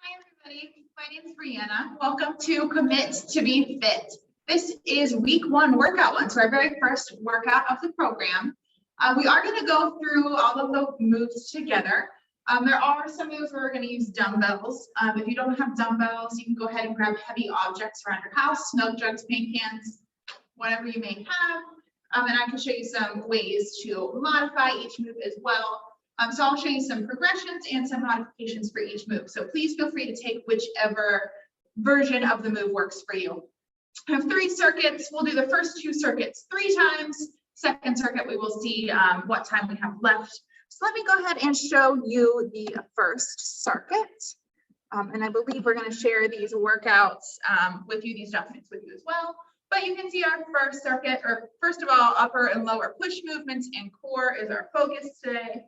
Hi, everybody. My name is Brianna. Welcome to Commit to Be Fit. This is week 1 workout one, so our very first workout of the program. We are going to go through all of the moves together. There are some moves where we're going to use dumbbells. If you don't have dumbbells, you can go ahead and grab heavy objects around your house, milk jugs, paint cans, whatever you may have. And I can show you some ways to modify each move as well. So I'll show you some progressions and some modifications for each move. So please feel free to take whichever version of the move works for you. I have 3 circuits. We'll do the first 2 circuits 3 times. Second circuit, we will see what time we have left. So let me go ahead and show you the first circuit. And I believe we're going to share these workouts with you, these documents with you as well. But you can see our first circuit, or first of all, upper and lower push movements and core is our focus today.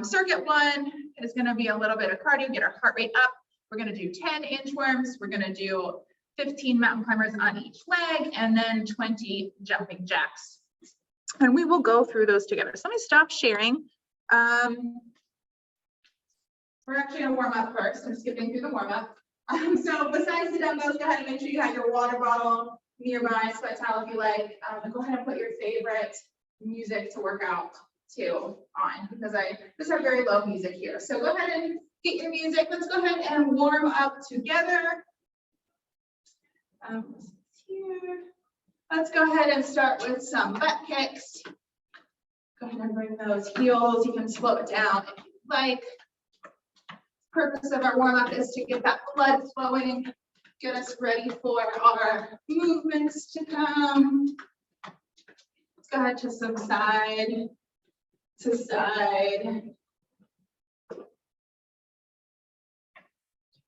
Circuit 1 is going to be a little bit of cardio, get our heart rate up. We're going to do 10 inchworms. We're going to do 15 mountain climbers on each leg, and then 20 jumping jacks. And we will go through those together. So let me stop sharing. We're actually going to warm up first. I'm skipping through the warm up. So besides the dumbbells, go ahead and make sure you have your water bottle nearby, sweat towel if you like. Go ahead and put your favorite music to work out to on, because I just have very low music here. So go ahead and get your music. Let's go ahead and warm up together. Here. Let's go ahead and start with some butt kicks. Go ahead and bring those heels. You can slow it down if you like. Purpose of our warm up is to get that blood flowing, get us ready for our movements to come. Let's go ahead to some side to side. And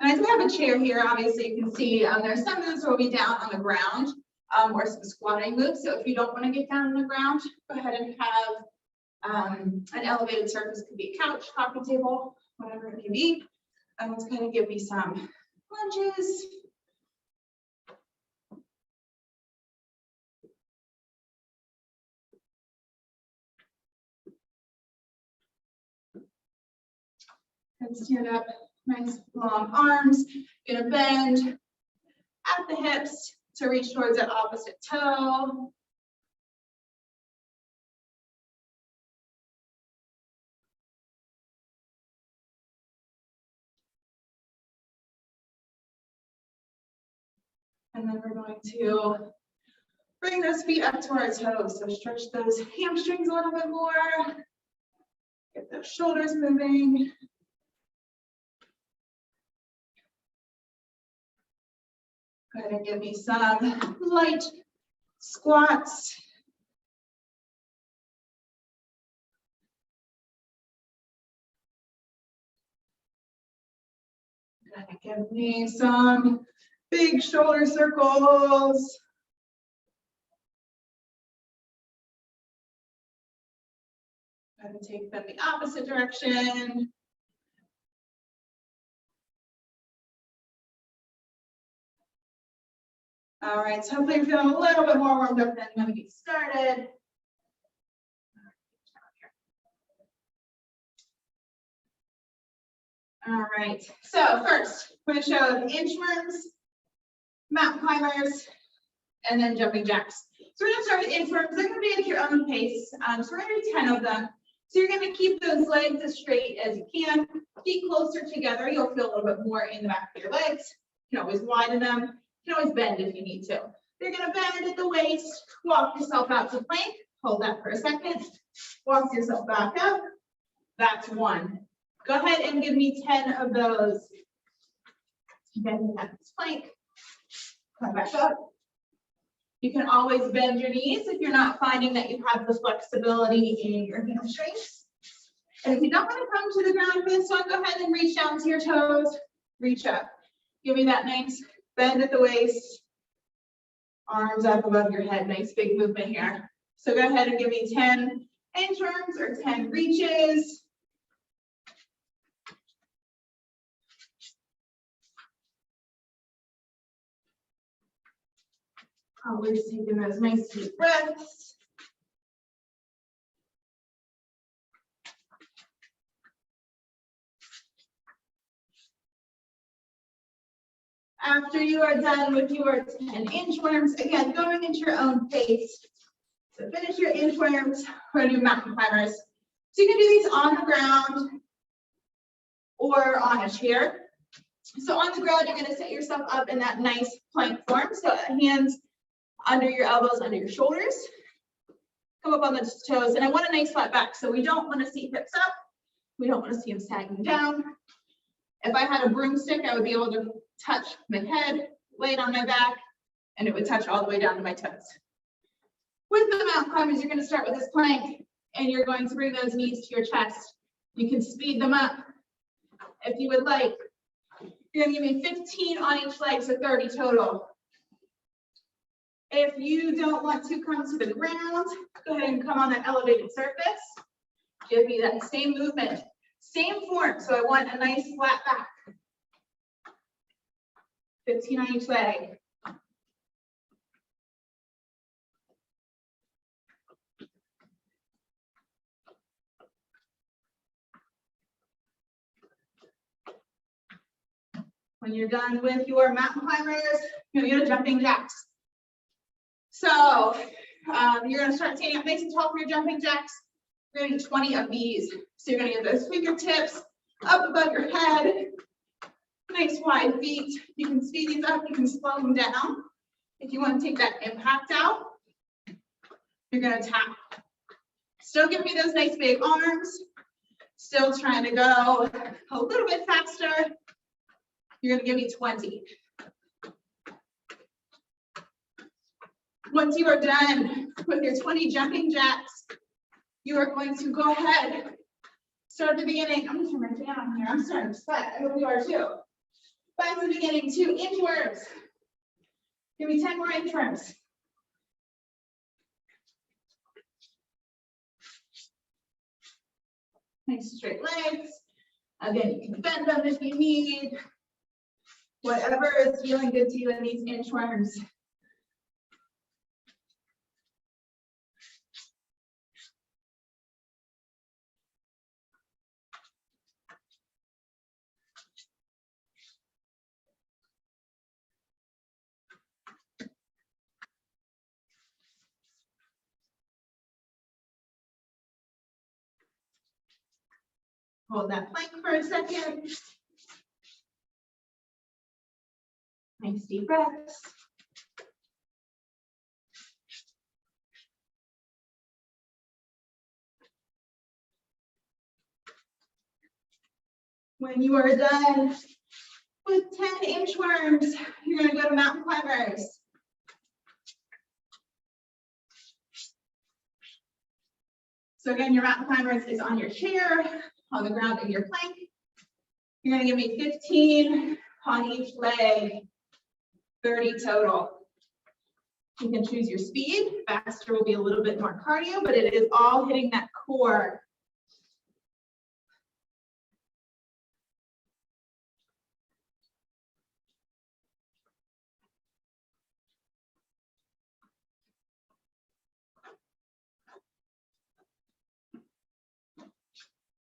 I do have a chair here. Obviously, you can see there's some moves where we'll be down on the ground or some squatting moves. So if you don't want to get down on the ground, go ahead and have an elevated surface. It could be a couch, coffee table, whatever it can be. And it's going to give me some lunges. And stand up, nice long arms. Gonna bend at the hips to reach towards that opposite toe. And then we're going to bring those feet up to our toes. So stretch those hamstrings a little bit more. Get those shoulders moving. Go ahead and give me some light squats. Go ahead and give me some big shoulder circles. Go ahead and take them the opposite direction. All right, so hopefully you're feeling a little bit more warmed up, then I'm going to get started. All right, so first, we're going to show the inchworms, mountain climbers, and then jumping jacks. So we're going to start with inchworms. They're going to be at your own pace. So we're going to do 10 of them. So you're going to keep those legs as straight as you can. Feet closer together. You'll feel a little bit more in the back of your legs. You can always widen them. You can always bend if you need to. You're going to bend at the waist, walk yourself out to plank, hold that for a second, walk yourself back up. That's 1. Go ahead and give me 10 of those. Bend at this plank, come back up. You can always bend your knees if you're not finding that you have the flexibility in your hamstrings. And if you don't want to come to the ground for this one, go ahead and reach down to your toes, reach up. Give me that nice bend at the waist, arms up above your head, nice big movement here. So go ahead and give me 10 inchworms or 10 reaches. Always taking those nice deep breaths. After you are done with your 10 inchworms, again, going into your own pace. So finish your inchworms, we're gonna do mountain climbers. So you can do these on the ground or on a chair. So on the ground, you're gonna set yourself up in that nice plank form. So hands under your elbows, under your shoulders. Come up on the toes, and I want a nice flat back. So we don't wanna see hips up. We don't wanna see them sagging down. If I had a broomstick, I would be able to touch my head, lay it on my back, and it would touch all the way down to my toes. With the mountain climbers, you're gonna start with this plank, and you're going to bring those knees to your chest. You can speed them up if you would like. You're gonna give me 15 on each leg, so 30 total. If you don't want to come to the ground, go ahead and come on that elevated surface. Give me that same movement, same form. So I want a nice flat back. 15 on each leg. When you're done with your mountain climbers, you're gonna go to jumping jacks. So you're gonna start standing up nice and tall for your jumping jacks. You're gonna do 20 of these. So you're gonna get those fingertips up above your head. Nice wide feet. You can speed these up, you can slow them down. If you want to take that impact out, you're gonna tap. Still give me those nice big arms. Still trying to go a little bit faster. You're gonna give me 20. Once you are done with your 20 jumping jacks, you are going to go ahead. Start at the beginning. I'm gonna turn my fan on here. I'm starting to sweat. I hope you are too. Back to the beginning, 2 inchworms. Give me 10 more inchworms. Nice straight legs. Again, you can bend them if you need. Whatever is feeling good to you in these inchworms. Hold that plank for a second. Nice deep breaths. When you are done with 10 inchworms, you're gonna go to mountain climbers. So again, your mountain climbers is on your chair, on the ground in your plank. You're gonna give me 15 on each leg, 30 total. You can choose your speed. Faster will be a little bit more cardio, but it is all hitting that core.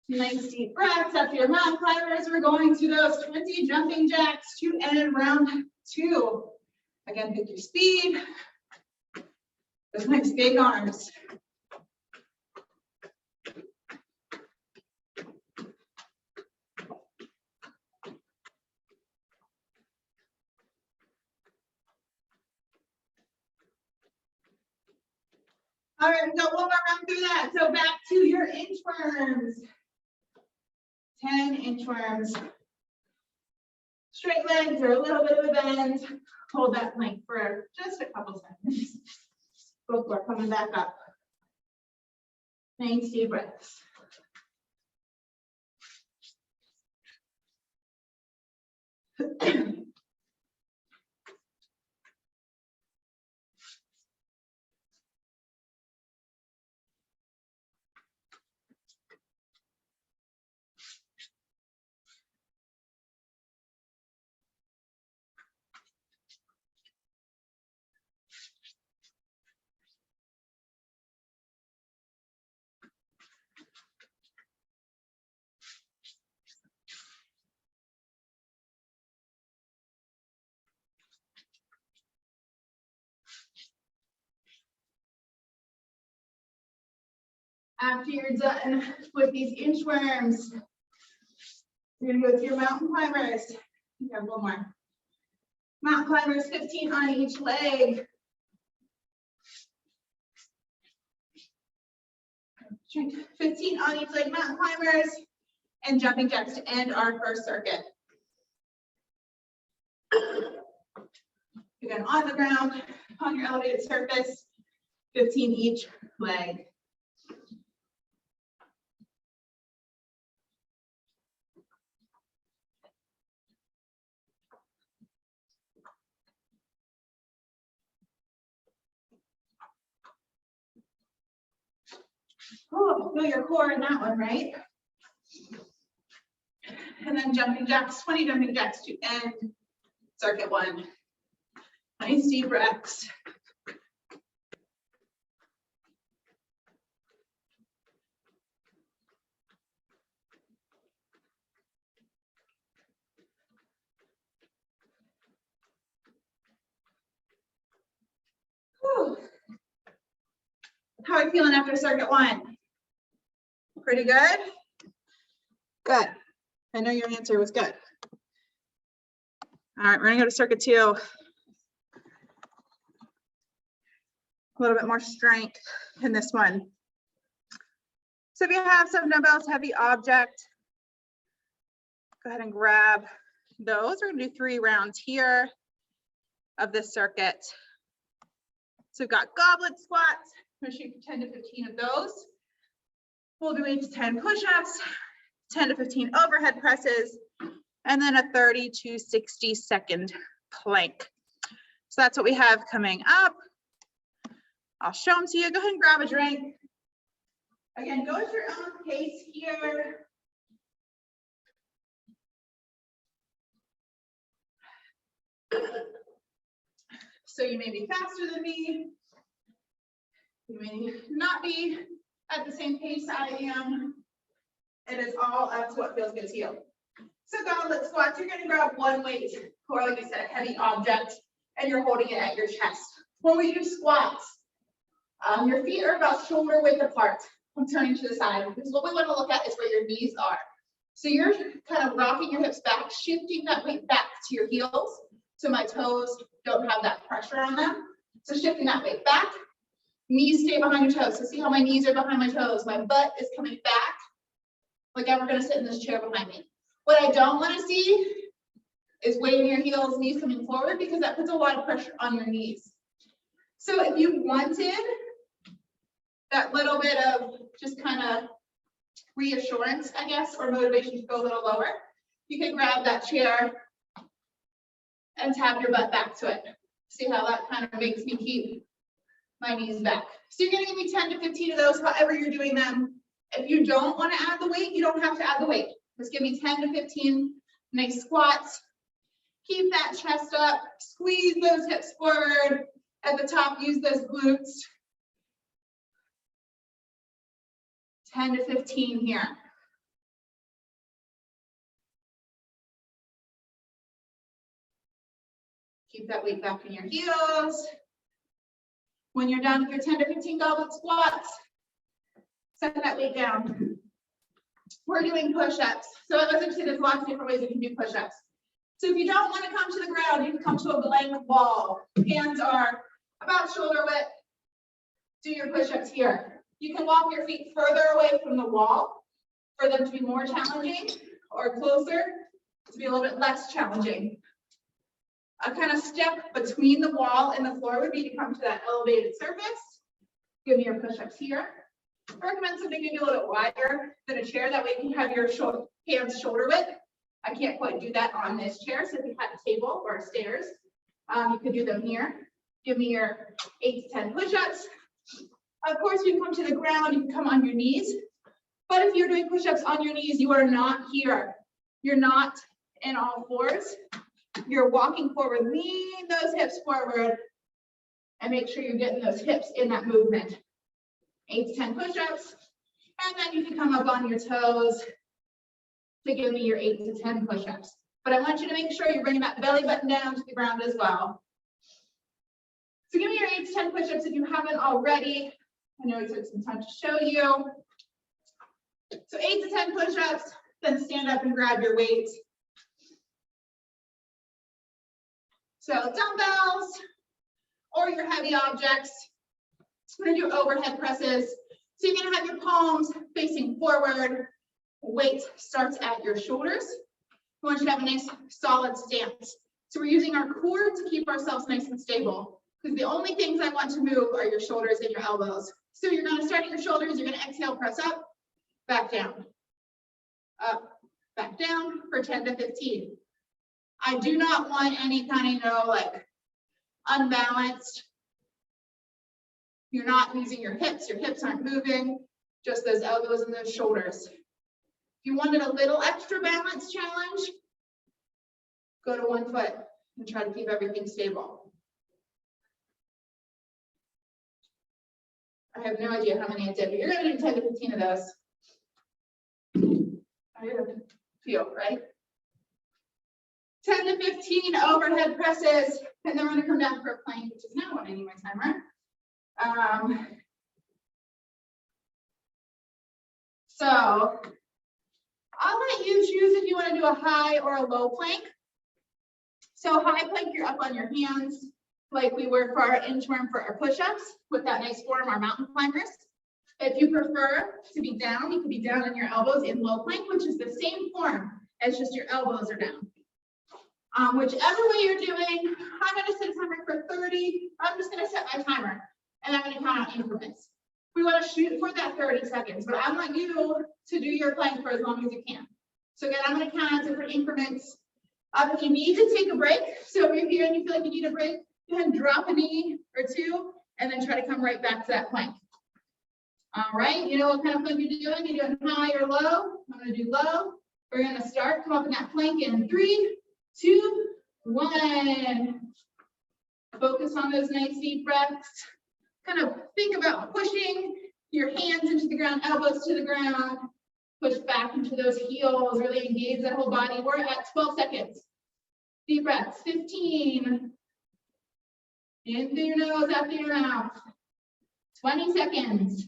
Nice deep breaths after your mountain climbers. We're going to those 20 jumping jacks to end round 2. Again, pick your speed. Those nice big arms. All right, we got one more round through that. So back to your inchworms. 10 inchworms. Straight legs or a little bit of a bend. Hold that plank for just a couple seconds before coming back up. Nice deep breaths. After you're done with these inchworms, you're gonna go to your mountain climbers. You have one more. Mountain climbers, 15 on each leg. 15 on each leg, mountain climbers, and jumping jacks to end our first circuit. Again, on the ground, on your elevated surface, 15 each leg. Oh, feel your core in that one, right? And then jumping jacks, 20 jumping jacks to end circuit one. Nice deep breaths. Whew. How are you feeling after circuit one? Pretty good? Good. I know your answer was good. All right, we're gonna go to circuit two. A little bit more strength in this one. So if you have some dumbbells, heavy object, go ahead and grab those. We're gonna do 3 rounds here of this circuit. So we've got goblet squats. I'm gonna shoot for 10 to 15 of those. We'll do 8 to 10 push-ups, 10 to 15 overhead presses, and then a 30 to 60 second plank. So that's what we have coming up. I'll show them to you. Go ahead and grab a drink. Again, go at your own pace here. So you may be faster than me. You may not be at the same pace I am. It is all up to what feels good to you. So goblet squats, you're gonna grab one weight, or like I said, heavy object, and you're holding it at your chest. When we do squats, your feet are about shoulder width apart. I'm turning to the side because what we want to look at is where your knees are. So you're kind of rocking your hips back, shifting that weight back to your heels. So my toes don't have that pressure on them. So shifting that weight back, knees stay behind your toes. So see how my knees are behind my toes. My butt is coming back like I'm gonna sit in this chair behind me. What I don't want to see is weight in your heels, knees coming forward, because that puts a lot of pressure on your knees. So if you wanted that little bit of just kind of reassurance, I guess, or motivation to go a little lower, you can grab that chair and tap your butt back to it. See how that kind of makes me keep my knees back. So you're gonna give me 10 to 15 of those, however you're doing them. If you don't want to add the weight, you don't have to add the weight. Just give me 10 to 15 nice squats. Keep that chest up, squeeze those hips forward. At the top, use those glutes. 10 to 15 here. Keep that weight back in your heels. When you're done with your 10 to 15 goblet squats, set that weight down. We're doing push-ups. So as I said, there's lots of different ways you can do push-ups. So if you don't want to come to the ground, you can come to a blank wall. Hands are about shoulder width. Do your push-ups here. You can walk your feet further away from the wall for them to be more challenging, or closer to be a little bit less challenging. A kind of step between the wall and the floor would be to come to that elevated surface. Give me your push-ups here. I recommend something maybe a little bit wider than a chair. That way you can have your hands shoulder width. I can't quite do that on this chair. So if you had a table or stairs, you could do them here. Give me your 8 to 10 push-ups. Of course, you can come to the ground, you can come on your knees. But if you're doing push-ups on your knees, you are not here. You're not in all fours. You're walking forward. Lean those hips forward and make sure you're getting those hips in that movement. 8 to 10 push-ups. And then you can come up on your toes to give me your 8 to 10 push-ups. But I want you to make sure you're bringing that belly button down to the ground as well. So give me your 8 to 10 push-ups if you haven't already. I know it took some time to show you. So 8 to 10 push-ups, then stand up and grab your weight. So dumbbells or your heavy objects. We're gonna do overhead presses. So you're gonna have your palms facing forward. Weight starts at your shoulders. We want you to have a nice solid stance. So we're using our core to keep ourselves nice and stable, because the only things I want to move are your shoulders and your elbows. So you're gonna start at your shoulders, you're gonna exhale, press up, back down, up, back down for 10 to 15. I do not want any kind of, like unbalanced. You're not using your hips aren't moving, just those elbows and those shoulders. If you wanted a little extra balance challenge, go to 1 foot and try to keep everything stable. I have no idea how many I did, but you're gonna do 10 to 15 of those. I have a few, right? 10 to 15 overhead presses, and then we're gonna come down for a plank, which is not what I need my timer. So I'll let you choose if you want to do a high or a low plank. So high plank, you're up on your hands like we were for our inchworm for our push-ups with that nice form, our mountain climbers. If you prefer to be down, you can be down on your elbows in low plank, which is the same form as just your elbows are down. Whichever way you're doing, I'm going to set a timer for 30. I'm just going to set my timer and I'm going to count out increments. We want to shoot for that 30 seconds, but I want you to do your plank for as long as you can. So again, I'm going to count out different increments. If you need to take a break, so if you're here and you feel like you need a break, go ahead and drop a knee or two and then try to come right back to that plank. All right, you know what kind of plank you're doing? You're doing high or low? I'm going to do low. We're going to start, come up in that plank in 3, 2, 1. Focus on those nice deep breaths. Kind of think about pushing your hands into the ground, elbows to the ground. Push back into those heels, really engage that whole body. We're at 12 seconds. Deep breaths, 15. In through your nose, out through your mouth. 20 seconds.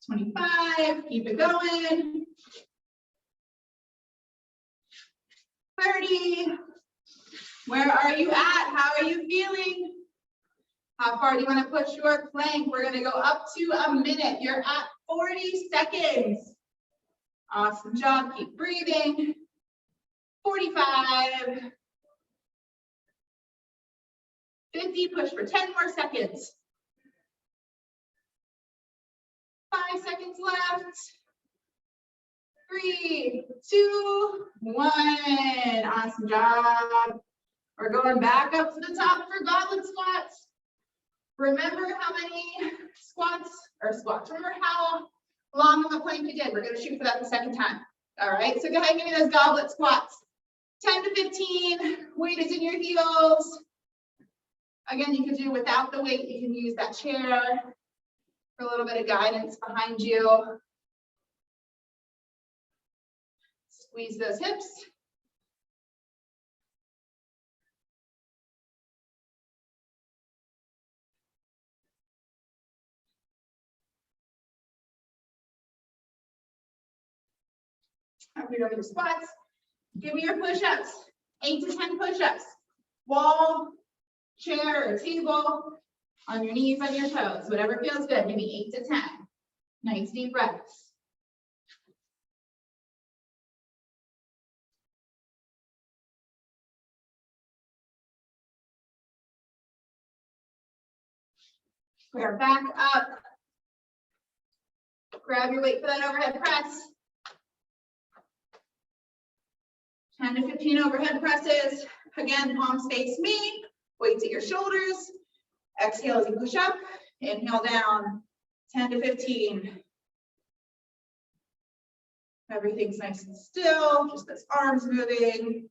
25, keep it going. 30. Where are you at? How are you feeling? How far do you want to push your plank? We're going to go up to a minute. You're at 40 seconds. Awesome job. Keep breathing. 45. 50. Push for 10 more seconds. 5 seconds left. 3, 2, 1. Awesome job. We're going back up to the top for goblet squats. Remember how many squats. Remember how long of a plank you did. We're going to shoot for that the second time. All right, so go ahead and give me those goblet squats. 10 to 15, weight is in your heels. Again, you can do without the weight. You can use that chair for a little bit of guidance behind you. Squeeze those hips. After you're done with your squats, give me your push-ups. 8 to 10 push-ups. Wall, chair, or table, on your knees, on your toes, whatever feels good. Give me 8 to 10. Nice deep breaths. We are back up. Grab your weight for that overhead press. 10 to 15 overhead presses. Again, palms face me. Weights at your shoulders. Exhale as you push up. Inhale down. 10 to 15. Everything's nice and still. Just those arms moving.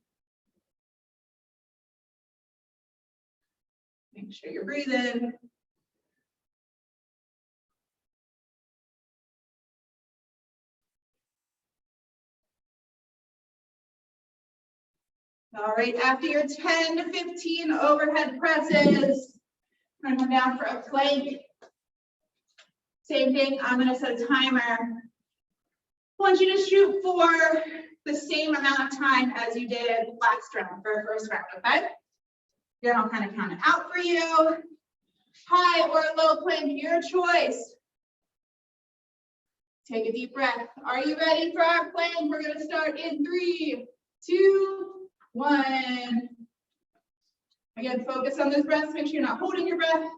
Make sure you're breathing. All right, after your 10 to 15 overhead presses, we're gonna come down for a plank. Same thing, I'm gonna set a timer. I want you to shoot for the same amount of time as you did last round, for our first round, okay? Then I'll kind of count it out for you. High or low plank, your choice. Take a deep breath. Are you ready for our plank? We're gonna start in 3, 2, 1. Again, focus on this breath. Make sure you're not holding your breath.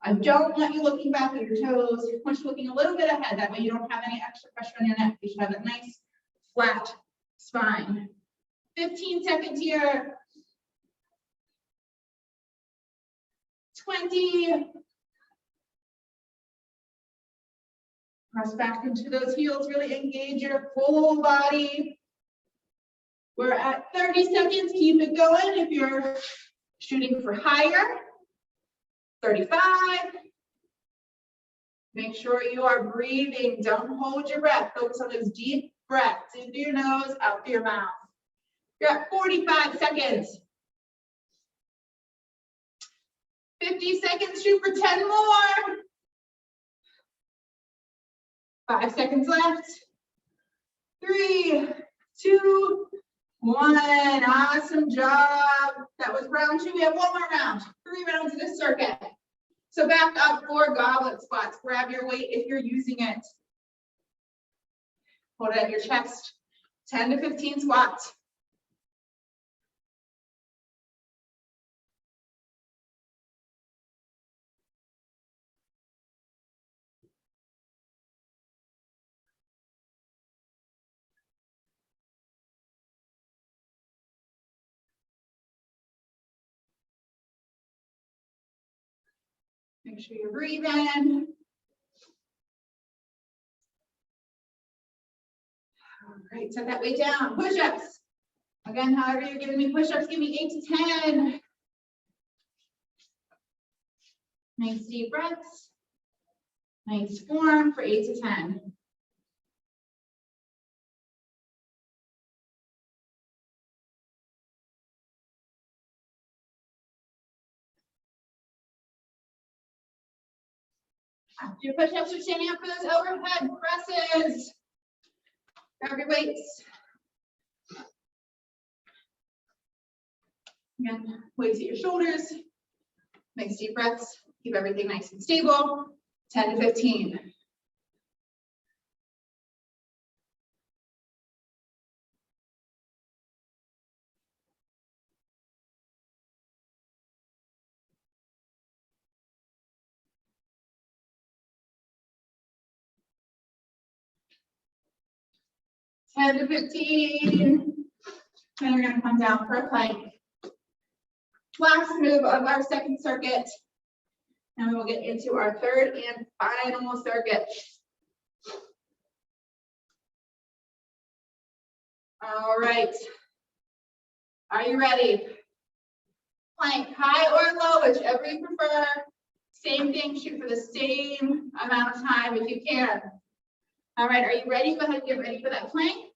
I don't want you looking back at your toes. I want you looking a little bit ahead. That way you don't have any extra pressure on your neck. You should have a nice, flat spine. 15 seconds here. 20. Press back into those heels, really engage your full body. We're at 30 seconds, keep it going if you're shooting for higher. 35. Make sure you are breathing, don't hold your breath. Focus on those deep breaths into your nose, out through your mouth. You're at 45 seconds. 50 seconds, shoot for 10 more. 5 seconds left. 3, 2, 1. Awesome job. That was round 2. We have one more round. 3 rounds in this circuit. So back up for goblet squats. Grab your weight if you're using it. Hold it at your chest. 10 to 15 squats. Make sure you're breathing. All right, set that weight down. Push-ups. Again, however you're giving me push-ups, give me 8 to 10. Nice deep breaths. Nice form for 8 to 10. After your push-ups, you're standing up for those overhead presses. Grab your weights. Again, weights at your shoulders. Nice deep breaths. Keep everything nice and stable. 10 to 15. Ten to 15. Then we're going to come down for a plank. Last move of our second circuit. And we will get into our third and final circuit. All right. Are you ready? Plank, high or low, whichever you prefer. Same thing, shoot for the same amount of time if you can. All right, are you ready? Go ahead and get ready for that plank.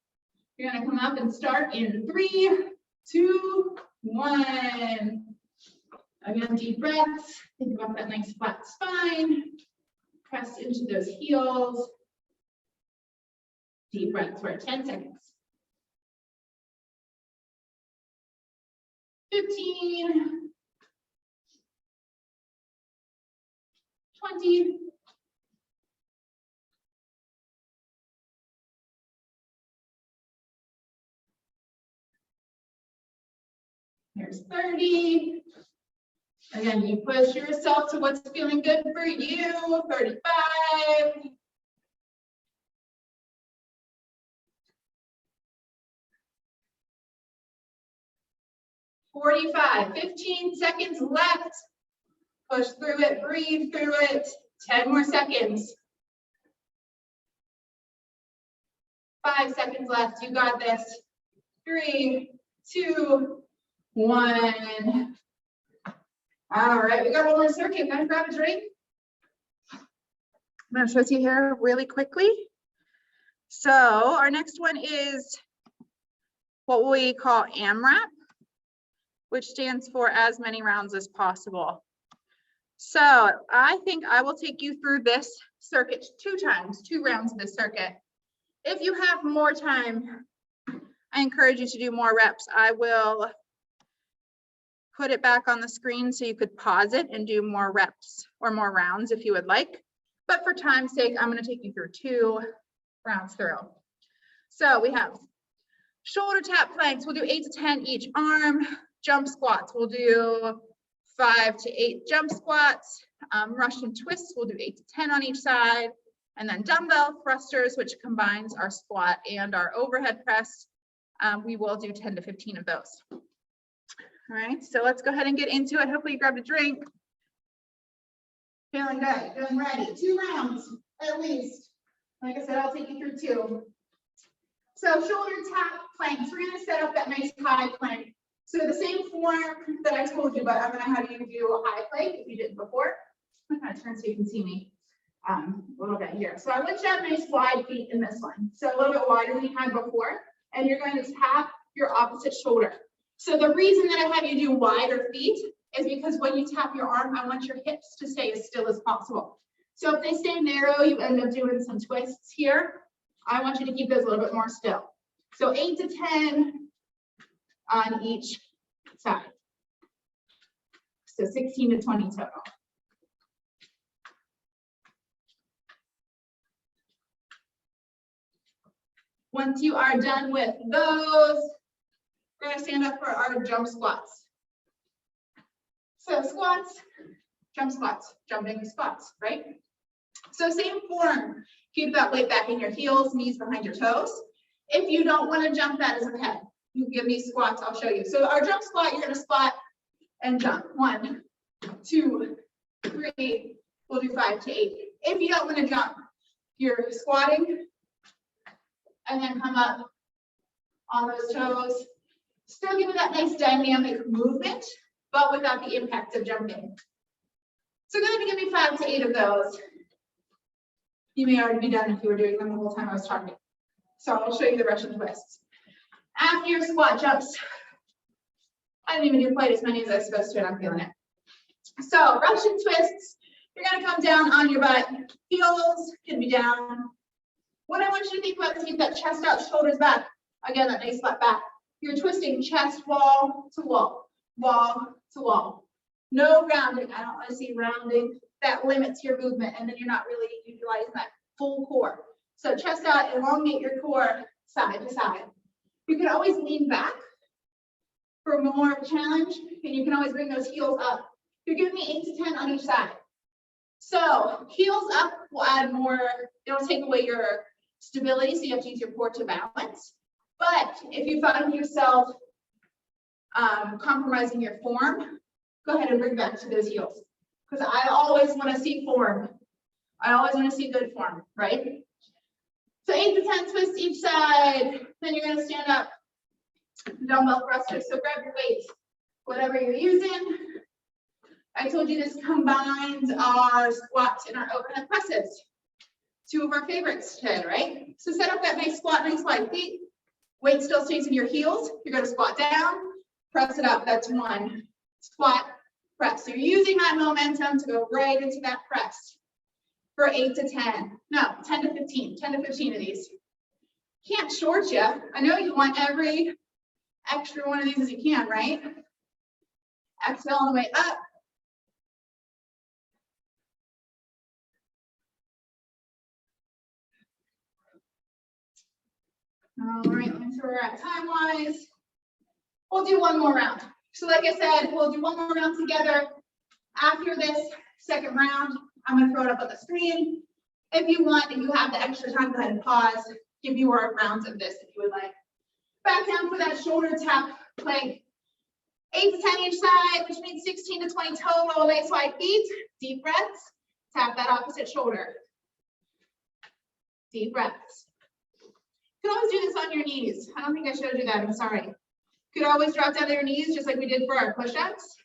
You're gonna come up and start in 3, 2, 1. Again, deep breaths. Think about that nice flat spine. Press into those heels. Deep breaths for 10 seconds. 15. 20. There's 30. Again, you push yourself to what's feeling good for you. 35. 45. 15 seconds left. Push through it, breathe through it. 10 more seconds. 5 seconds left. You got this. 3, 2, 1. All right, we got one more circuit. I'm gonna grab a drink. I'm gonna show it to you here really quickly. So our next one is what we call AMRAP, which stands for as many rounds as possible. So I think I will take you through this circuit 2 times, 2 rounds of this circuit. If you have more time, I encourage you to do more reps. I will put it back on the screen so you could pause it and do more reps or more rounds if you would like. But for time's sake, I'm going to take you through 2 rounds through. So we have shoulder tap planks. We'll do 8 to 10 each arm. Jump squats. We'll do 5 to 8 jump squats. Russian twists. We'll do 8 to 10 on each side. And then dumbbell thrusters, which combines our squat and our overhead press. We will do 10 to 15 of those. All right, so let's go ahead and get into it. Hopefully you grabbed a drink. Feeling good, feeling ready. 2 rounds at least. Like I said, I'll take you through 2. So shoulder tap planks. We're gonna set up that nice high plank. So the same form that I told you, but I'm gonna have you do a high plank if you did before. I'm gonna turn so you can see me a little bit here. So I want you to have nice wide feet in this one. So a little bit wider than you had before. And you're going to tap your opposite shoulder. So the reason that I have you do wider feet is because when you tap your arm, I want your hips to stay as still as possible. So if they stay narrow, you end up doing some twists here. I want you to keep those a little bit more still. So 8 to 10 on each side. So 16 to 20 total. Once you are done with those, we're going to stand up for our jump squats. So squats, jump squats, jumping squats, right? So same form. Keep that weight back in your heels, knees behind your toes. If you don't want to jump, that is okay. You can give me squats, I'll show you. So our jump squat, you're going to squat and jump. 1, 2, 3. We'll do 5 to 8. If you don't want to jump, you're squatting and then come up on those toes. Still give it that nice dynamic movement, but without the impact of jumping. So go ahead and give me 5 to 8 of those. You may already be done if you were doing them the whole time I was talking. So I'll show you the Russian twists. After your squat jumps, I didn't even do quite as many as I was supposed to, and I'm feeling it. So Russian twists, you're gonna come down on your butt. Heels can be down. What I want you to think about is keep that chest out, shoulders back. Again, that nice flat back. You're twisting chest wall to wall, wall to wall. No rounding. I don't want to see rounding. That limits your movement, and then you're not really utilizing that full core. So chest out, elongate your core side to side. You can always lean back for more of a challenge, and you can always bring those heels up. You're giving me 8 to 10 on each side. So heels up will add more. It'll take away your stability, so you have to use your core to balance. But if you find yourself compromising your form, go ahead and bring back to those heels. Because I always want to see form. I always want to see good form, right? So 8 to 10 twists each side. Then you're going to stand up. Dumbbell thrusters. So grab your weights, whatever you're using. I told you this combines our squats and our overhead presses. 2 of our favorites today, right? So set up that nice squat, nice wide feet. Weight still stays in your heels. You're going to squat down, press it up. That's 1. Squat, press. So you're using that momentum to go right into that press for 8 to 10. No, 10 to 15. 10 to 15 of these. Can't short you. I know you want every extra one of these as you can, right? Exhale on the way up. All right, let me see where we're at time-wise. We'll do one more round. So like I said, we'll do one more round together. After this second round, I'm going to throw it up on the screen. If you want, if you have the extra time, go ahead and pause. Give you more rounds of this if you would like. Back down for that shoulder tap plank. 8 to 10 each side, which means 16 to 20 total. Nice wide feet. Deep breaths. Tap that opposite shoulder. Deep breaths. You can always do this on your knees. I don't think I showed you that. I'm sorry. You could always drop down to your knees just like we did for our push-ups.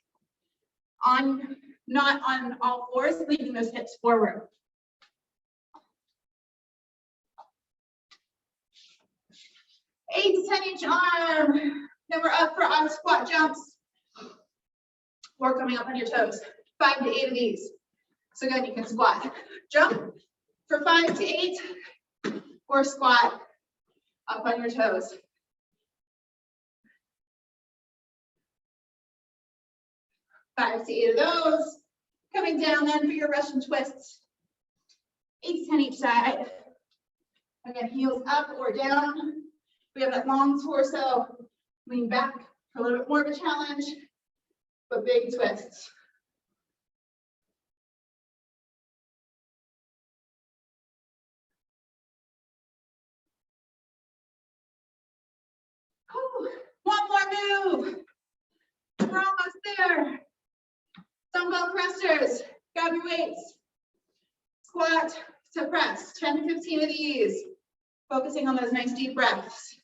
Not on all fours, leaving those hips forward. Eight to 10 each arm. Then we're up for our squat jumps. Or coming up on your toes. 5 to 8 of these. So again, you can squat, jump for 5 to 8, or squat up on your toes. 5 to 8 of those. Coming down then for your Russian twists. 8 to 10 each side. Again, heels up or down. We have that long torso. Lean back for a little bit more of a challenge, but big twists. Oh, one more move. We're almost there. Dumbbell thrusters. Grab your weights. Squat to press. 10 to 15 of these. Focusing on those nice deep breaths.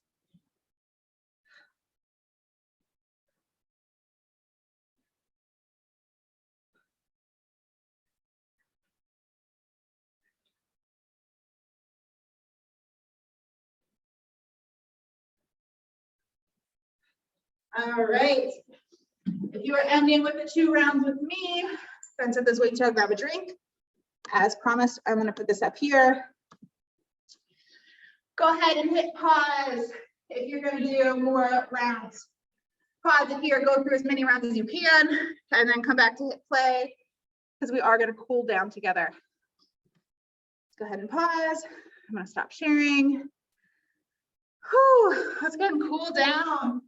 All right. If you are ending with the 2 rounds with me, friends at this weight chair, grab a drink. As promised, I'm going to put this up here. Go ahead and hit pause if you're going to do more rounds. Pause it here, go through as many rounds as you can, and then come back to hit play because we are going to cool down together. Go ahead and pause. I'm going to stop sharing. Whew, let's go ahead and cool down.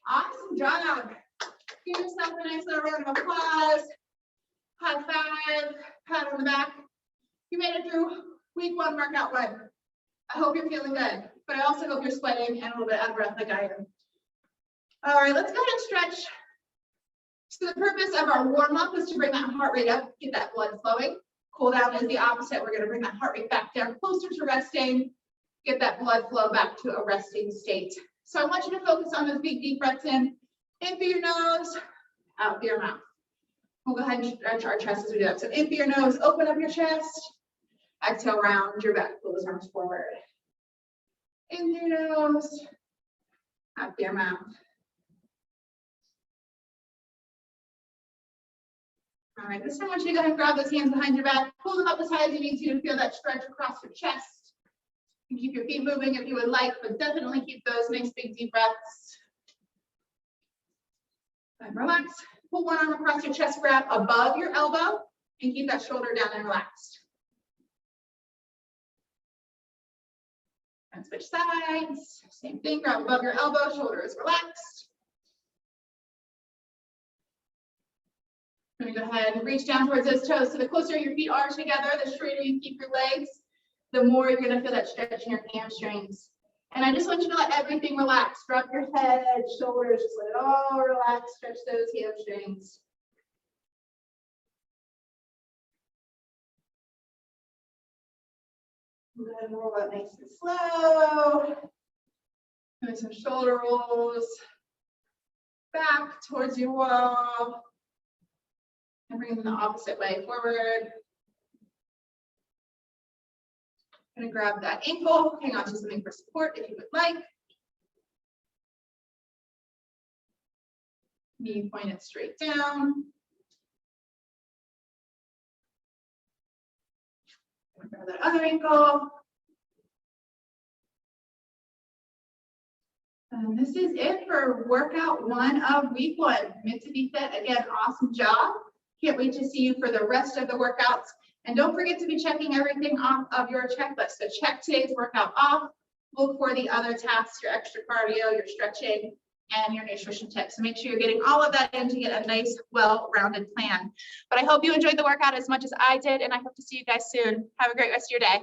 Awesome job. Give yourself a nice little round of applause. High five, pat on the back. You made it through week 1, workout 1. I hope you're feeling good, but I also hope you're sweating and a little bit out of breath like I am. All right, let's go ahead and stretch. So the purpose of our warm up is to bring that heart rate up, get that blood flowing. Cool down is the opposite. We're gonna bring that heart rate back down closer to resting, get that blood flow back to a resting state. So I want you to focus on those big deep breaths in through your nose, out through your mouth. We'll go ahead and stretch our chest as we do that. So in through your nose, open up your chest. Exhale, round your back, pull those arms forward. In through your nose, out through your mouth. All right, this time I want you to go ahead and grab those hands behind your back, pull them up as high as you need to feel that stretch across your chest. You can keep your feet moving if you would like, but definitely keep those nice big deep breaths. And relax. Pull one arm across your chest, grab above your elbow, and keep that shoulder down and relaxed. And switch sides. Same thing, grab above your elbow, shoulder is relaxed. I'm gonna go ahead and reach down towards those toes. So the closer your feet are together, the straighter you keep your legs, the more you're gonna feel that stretch in your hamstrings. And I just want you to let everything relax. Drop your head, shoulders, just let it all relax. Stretch those hamstrings. Go ahead and roll out nice and slow. Doing some shoulder rolls. Back towards your wall. And bring them the opposite way forward. I'm going to grab that ankle, hang on to something for support if you would like. Knee pointed straight down. Grab that other ankle. And this is it for workout 1 of week 1. Meant to be fit. Again, awesome job. Can't wait to see you for the rest of the workouts. And don't forget to be checking everything off of your checklist. So check today's workout off. Look for the other tasks, your extra cardio, your stretching, and your nutrition tips. So make sure you're getting all of that in to get a nice, well-rounded plan. But I hope you enjoyed the workout as much as I did, and I hope to see you guys soon. Have a great rest of your day.